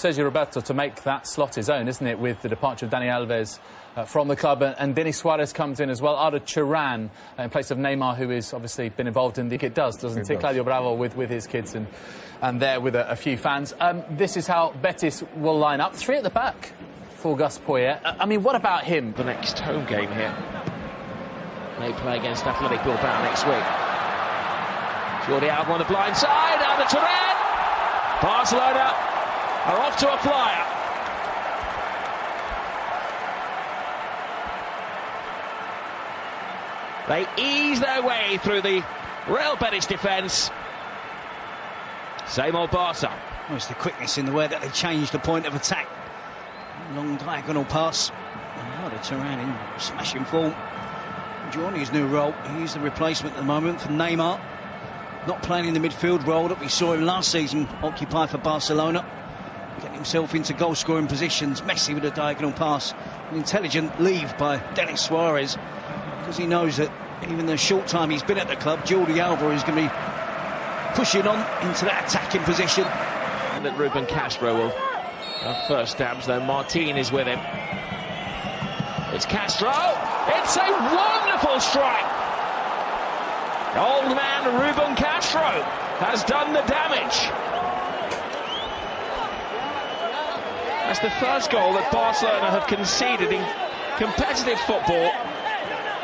Sergio Roberto to make that slot his own, isn't it, with the departure of Dani Alves from the club, and Denis Suarez comes in as well, out of Turan in place of Neymar, who has obviously been involved in the... It does, doesn't it? Claudio Bravo with his kids and there with a few fans. This is how Betis will line up. 3 at the back for Gus Poyet. I mean, what about him? The next home game here. They play against Athletic Bilbao next week. Jordi Alba on the blind side, out of Turan. Barcelona are off to a flyer. They ease their way through the Real Betis defence. Same old Barca. Well, it's the quickness in the way that they changed the point of attack. Long diagonal pass. Out of Turan in smashing form. Joining his new role, he's the replacement at the moment for Neymar. Not playing in the midfield role that we saw him last season occupy for Barcelona. Getting himself into goal-scoring positions. Messi with a diagonal pass. An intelligent leave by Denis Suarez, because he knows that even the short time he's been at the club, Jordi Alba is going to be pushing on into that attacking position. And that Ruben Castro will have first stabs, though Martin is with him. It's Castro. It's a wonderful strike. Old man Ruben Castro has done the damage. That's the first goal that Barcelona have conceded in competitive football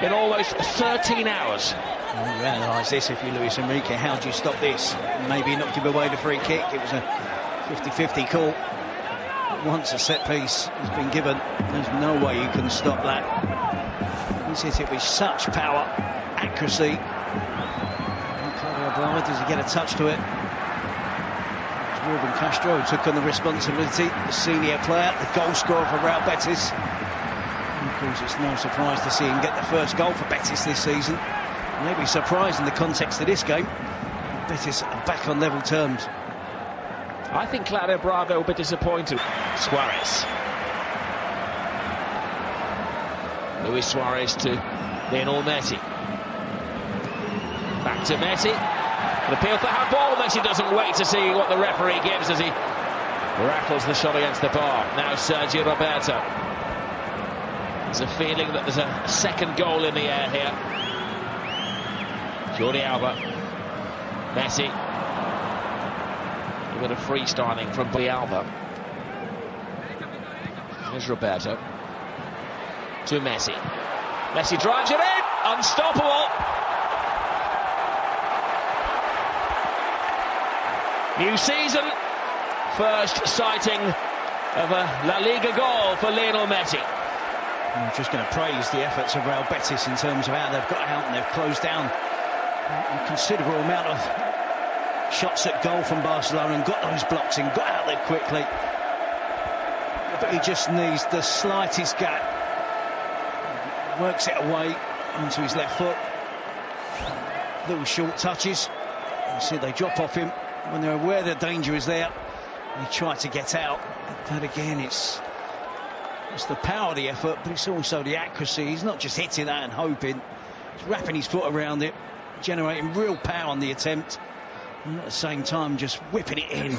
in almost 13 hours. You realise this if you're Luis Enrique. How do you stop this? Maybe not give away the free kick. It was a 50-50 call. Once a set piece has been given, there's no way you can stop that. He's hit it with such power, accuracy. Does he get a touch to it? Ruben Castro took on the responsibility, the senior player, the goal scorer for Real Betis. And of course, it's no surprise to see him get the first goal for Betis this season. Maybe surprised in the context of this game. Betis are back on level terms. I think Claudio Bravo will be disappointed. Suarez. Luis Suarez to Lionel Messi. Back to Messi. An appeal for handball. Messi doesn't wait to see what the referee gives as he rattles the shot against the bar. Now Sergio Roberto. There's a feeling that there's a second goal in the air here. Jordi Alba. Messi. A bit of freestyling from Jordi Alba. Here's Roberto. To Messi. Messi drives it in. Unstoppable. New season, first sighting of a La Liga goal for Lionel Messi. I'm just going to praise the efforts of Real Betis in terms of how they've got out and they've closed down a considerable amount of shots at goal from Barcelona and got those blocks in, got out there quickly. But he just needs the slightest gap. Works it away onto his left foot. Little short touches. You see they drop off him when they're aware the danger is there. They try to get out. But again, it's the power of the effort, but it's also the accuracy. He's not just hitting that and hoping. He's wrapping his foot around it, generating real power on the attempt. And at the same time, just whipping it in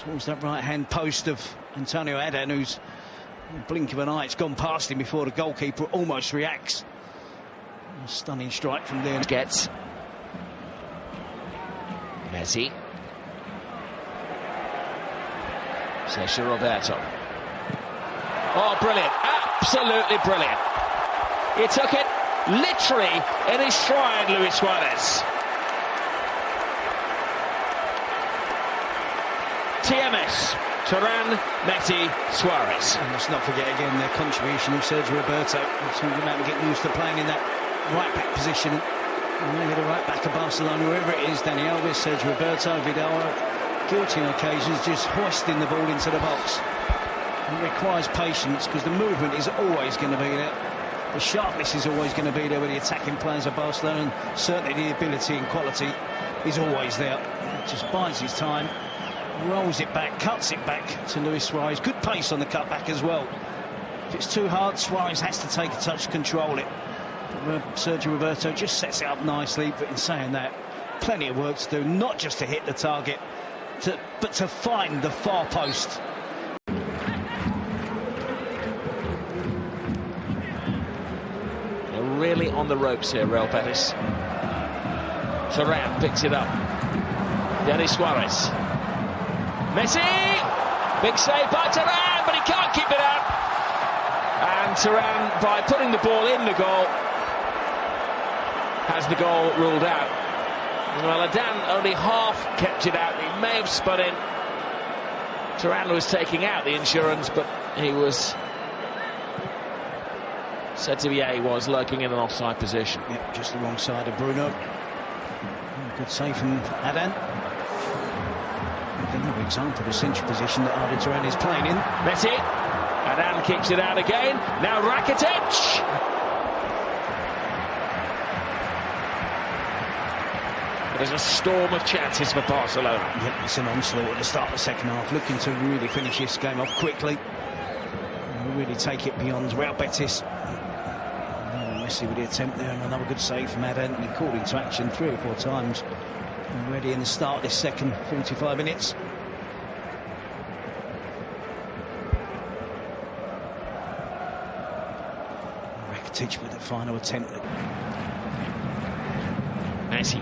towards that right-hand post of Antonio Eden, who's in a blink of an eye. It's gone past him before the goalkeeper almost reacts. A stunning strike from there. Gets Messi. Sergio Roberto. Oh, brilliant. Absolutely brilliant. He took it literally in his stride, Luis Suarez. TMS. Turan, Messi, Suarez. And let's not forget again the contribution of Sergio Roberto. Talking about getting used to playing in that right-back position. And maybe the right-back of Barcelona, whoever it is, Dani Alves, Sergio Roberto, Vidal, guilty on occasions, just hoisting the ball into the box. It requires patience because the movement is always going to be there. The sharpness is always going to be there with the attacking players of Barcelona, and certainly the ability and quality is always there. It just buys his time, rolls it back, cuts it back to Luis Suarez. Good pace on the cutback as well. If it's too hard, Suarez has to take a touch to control it. But Sergio Roberto just sets it up nicely, but in saying that, plenty of work to do, not just to hit the target, but to find the far post really on the ropes here, Real Betis. Turan picks it up. Denis Suarez. Messi! Big save by Turan, but he can't keep it out. And Turan, by putting the ball in the goal, has the goal ruled out. Well, Adan only half kept it out. He may have spun in. Turan was taking out the insurance, but he was said to be, he was lurking in an offside position. Yep, just the wrong side of Bruno. Good save from Adan. Another example of a central position that Arda Turan is playing in. Messi. Adan kicks it out again. Now Rakitic. There's a storm of chances for Barcelona. Yep, it's an onslaught at the start of the second half, looking to really finish this game off quickly. And really take it beyond Real Betis. Messi with the attempt there, and another good save from Adan. He called into action 3 or 4 times already in the start of this second 45 minutes. Rakitic with the final attempt. Messi.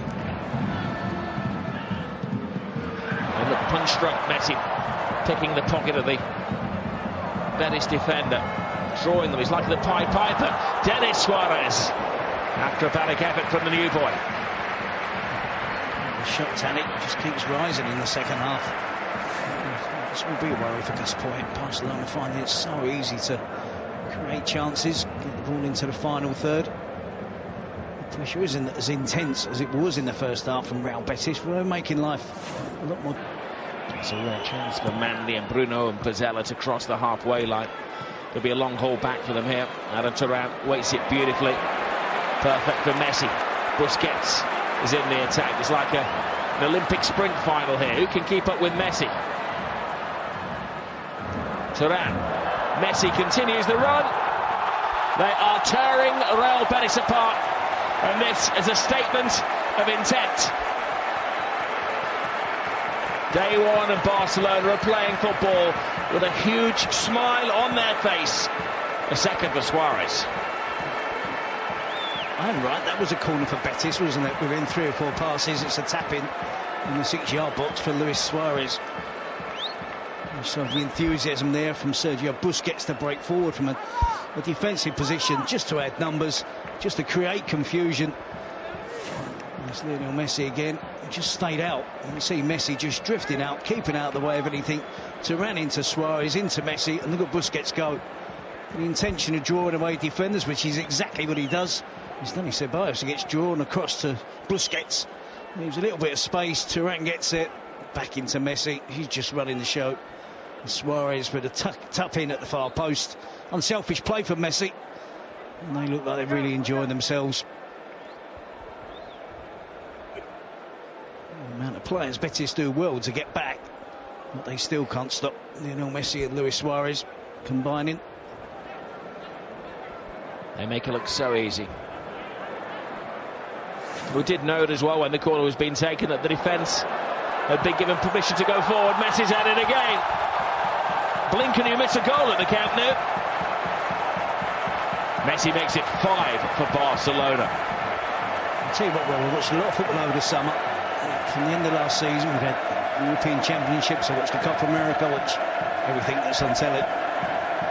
And look, punch-struck Messi, picking the pocket of the Betis defender, drawing them. He's like the Pied Piper. Denis Suarez. Acrobatic effort from the new boy. The shot tally just keeps rising in the second half. This will be a worry for this point. Barcelona finding it so easy to create chances, get the ball into the final third. The pressure isn't as intense as it was in the first half from Real Betis. We're making life a lot more. It's a rare chance for Mandy and Bruno and Pizzella to cross the halfway line. There'll be a long haul back for them here. Arda Turan waits it beautifully. Perfect for Messi. Busquets is in the attack. It's like an Olympic sprint final here. Who can keep up with Messi? Turan. Messi continues the run. They are tearing Real Betis apart. And this is a statement of intent. Day one and Barcelona are playing football with a huge smile on their face. A second for Suarez. I'm right, that was a corner for Betis, wasn't it? Within 3 or 4 passes, it's a tap-in the 6-yard box for Luis Suarez. Some of the enthusiasm there from Sergio Busquets to break forward from a defensive position, just to add numbers, just to create confusion. There's Lionel Messi again. He just stayed out. You see Messi just drifting out, keeping out of the way of anything. Turan into Suarez, into Messi, and look at Busquets go. The intention of drawing away defenders, which is exactly what he does. It's Dani Ceballos who gets drawn across to Busquets. Leaves a little bit of space. Turan gets it. Back into Messi. He's just running the show. And Suarez with a tap in at the far post. Unselfish play for Messi. And they look like they're really enjoying themselves. The amount of players Betis do well to get back, but they still can't stop Lionel Messi and Luis Suarez combining. They make it look so easy. We did note as well when the corner was being taken that the defence had been given permission to go forward. Messi's at it again. Blink and you miss a goal at the Camp Nou. Messi makes it 5 for Barcelona. I'll tell you what, well, we watched a lot of football over the summer. From the end of last season, we've had European Championships. I watched the Copa America, watch everything that's on telly.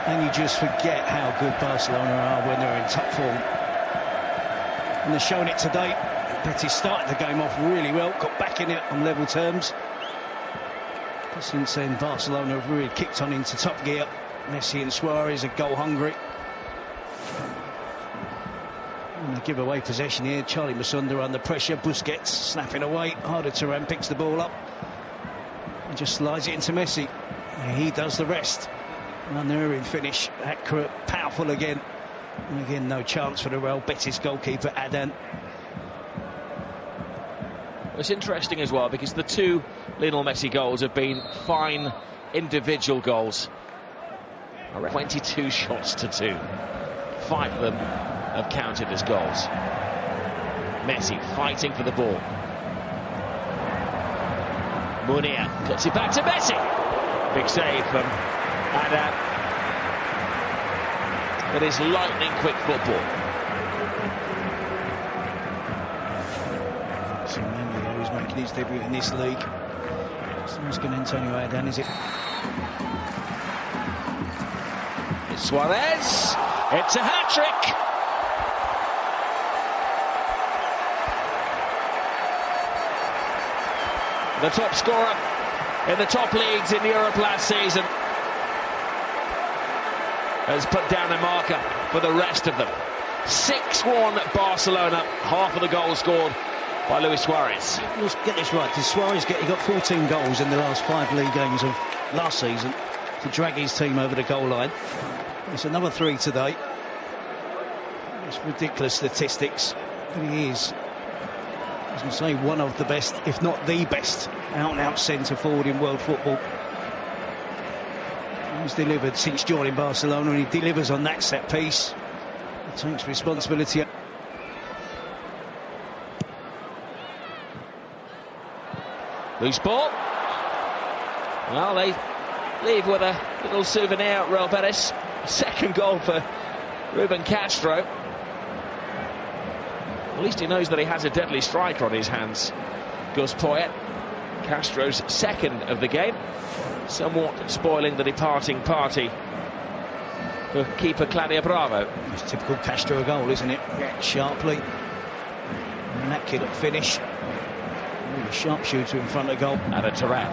And you just forget how good Barcelona are when they're in top form. And they're showing it today. Betis started the game off really well, got back in it on level terms. But since then, Barcelona have really kicked on into top gear. Messi and Suarez are goal hungry. And they give away possession here. Charlie Masunda under pressure. Busquets snapping away. Arda Turan picks the ball up and just slides it into Messi. And he does the rest. Unerring finish, accurate, powerful again. And again, no chance for the Real Betis goalkeeper, Adan. It's interesting as well because the 2 Lionel Messi goals have been fine individual goals. 22 shots to 2. 5 of them have counted as goals. Messi fighting for the ball. Munir cuts it back to Messi. Big save from Adan. It is lightning quick football. his debut in this league. Someone's going to Antonio Adan, is it? It's Suarez. It's a hat-trick. The top scorer in the top leagues in Europe last season has put down a marker for the rest of them. 6-1 Barcelona, half of the goals scored by Luis Suarez. Let's get this right. Did Suarez he got 14 goals in the last 5 league games of last season to drag his team over the goal line. It's another 3 today. It's ridiculous statistics, but he is, as I say, one of the best, if not the best, out-and-out centre forward in world football. He's delivered since joining Barcelona, and he delivers on that set piece. He takes responsibility. Loose ball. Well, they leave with a little souvenir at Real Betis. Second goal for Ruben Castro. At least he knows that he has a deadly striker on his hands. Gus Poyet, Castro's second of the game, somewhat spoiling the departing party for keeper Claudio Bravo. It's typical Castro goal, isn't it? Yeah, sharply. And that kid at finish. Really sharpshooter in front of goal. Ada Turan.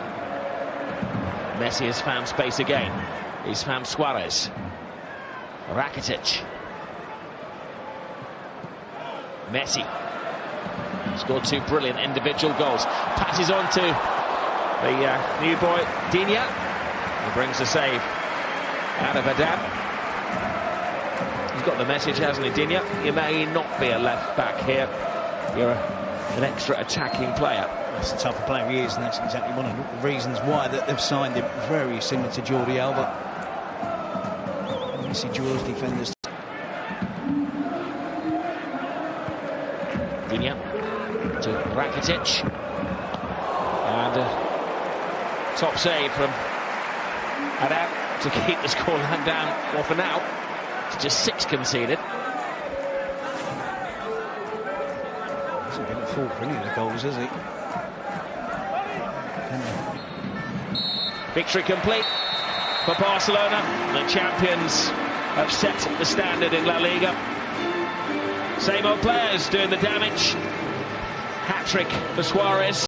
Messi has found space again. He's found Suarez. Rakitic. Messi scored 2 brilliant individual goals. Passes on to the new boy Digne. He brings a save out of Adan. He's got the message, hasn't he, Digne? You may not be a left back here. You're an extra attacking player. That's the type of player he is, and that's exactly one of the reasons why that they've signed him. Very similar to Jordi Alba. Messi draws defenders. Digne to Rakitic, and top save from Adan to keep the scoreline down. Well, for now, it's just 6 conceded. Hasn't been at fault for any of the goals, has he? Victory complete for Barcelona. The champions have set the standard in La Liga. Same old players doing the damage. Hat-trick for Suarez.